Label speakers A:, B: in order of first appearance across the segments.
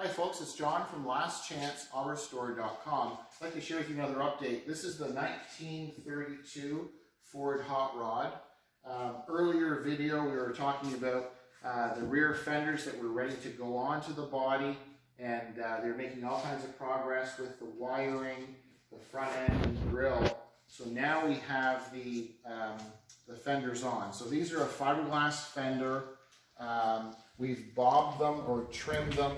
A: Hi folks, it's John from lastchanceautorestore.com. I'd like to share with you another update. This is the 1932 Ford Hot Rod. Earlier video we were talking about the rear fenders that were ready to go onto the body, and they're making all kinds of progress with the wiring, the front end and the grille. So now we have the fenders on. So these are a fiberglass fender. We've bobbed them or trimmed them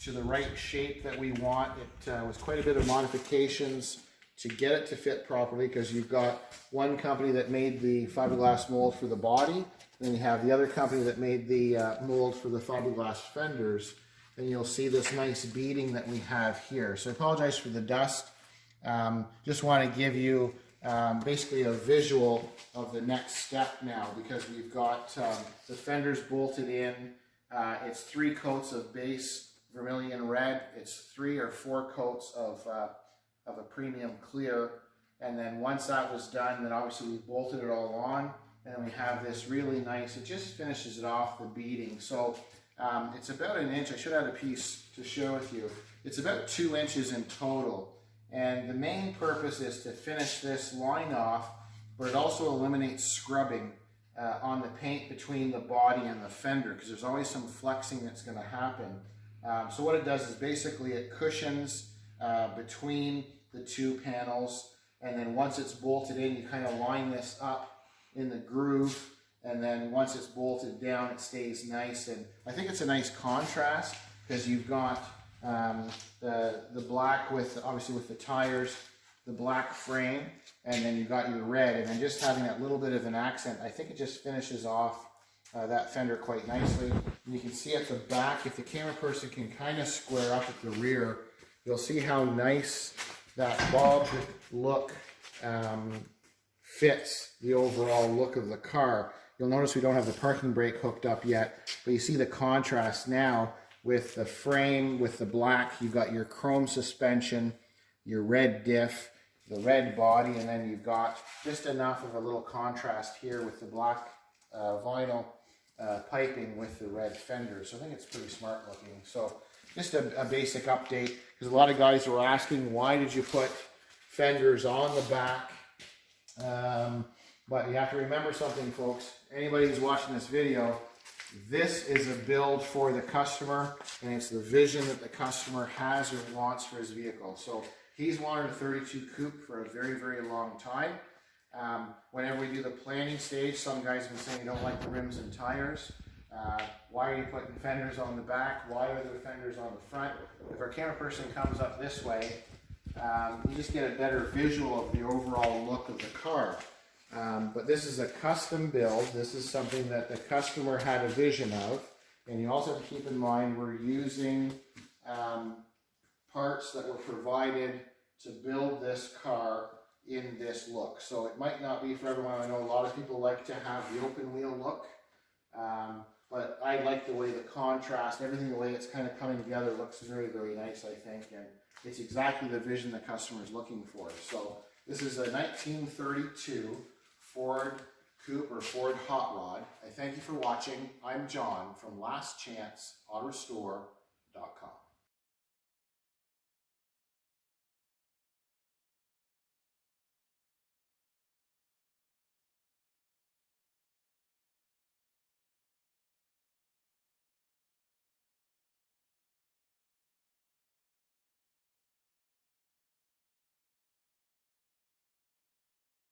A: to the right shape that we want. It was quite a bit of modifications to get it to fit properly, because you've got one company that made the fiberglass mold for the body, and then you have the other company that made the mold for the fiberglass fenders. And you'll see this nice beading that we have here. So I apologize for the dust. Just want to give you basically a visual of the next step now, because we've got the fenders bolted in. It's 3 coats of base vermilion red. It's 3 or 4 coats of a premium clear. And then once that was done, then obviously we bolted it all on. And then we have this really nice, it just finishes it off, the beading. So it's about 1 inch. I should have a piece to share with you. It's about 2 inches in total. And the main purpose is to finish this line off, but it also eliminates scrubbing on the paint between the body and the fender, because there's always some flexing that's going to happen. So what it does is basically it cushions between the 2 panels, and then once it's bolted in, you kind of line this up in the groove, and then once it's bolted down, it stays nice. And I think it's a nice contrast, because you've got the black with, obviously with the tires, the black frame, and then you've got your red, and then just having that little bit of an accent, I think it just finishes off that fender quite nicely. And you can see at the back, if the camera person can kind of square up at the rear, you'll see how nice that bobbed look fits the overall look of the car. You'll notice we don't have the parking brake hooked up yet, but you see the contrast now with the frame, with the black. You've got your chrome suspension, your red diff, the red body, and then you've got just enough of a little contrast here with the black vinyl piping with the red fenders. So I think it's pretty smart looking. So just a basic update, because a lot of guys were asking, why did you put fenders on the back? But you have to remember something, folks. Anybody who's watching this video, this is a build for the customer, and it's the vision that the customer has or wants for his vehicle. So he's wanted a 32 coupe for a very, very long time. Whenever we do the planning stage, some guys have been saying you don't like the rims and tires. Why are you putting fenders on the back? Why are there fenders on the front? If our camera person comes up this way, you just get a better visual of the overall look of the car. But this is a custom build. This is something that the customer had a vision of. And you also have to keep in mind we're using parts that were provided to build this car in this look. So it might not be for everyone. I know a lot of people like to have the open wheel look. But I like the way the contrast, everything, the way it's kind of coming together looks very, very nice, I think. And it's exactly the vision the customer is looking for. So this is a 1932 Ford Coupe or Ford Hot Rod. I thank you for watching. I'm John from lastchanceautorestore.com.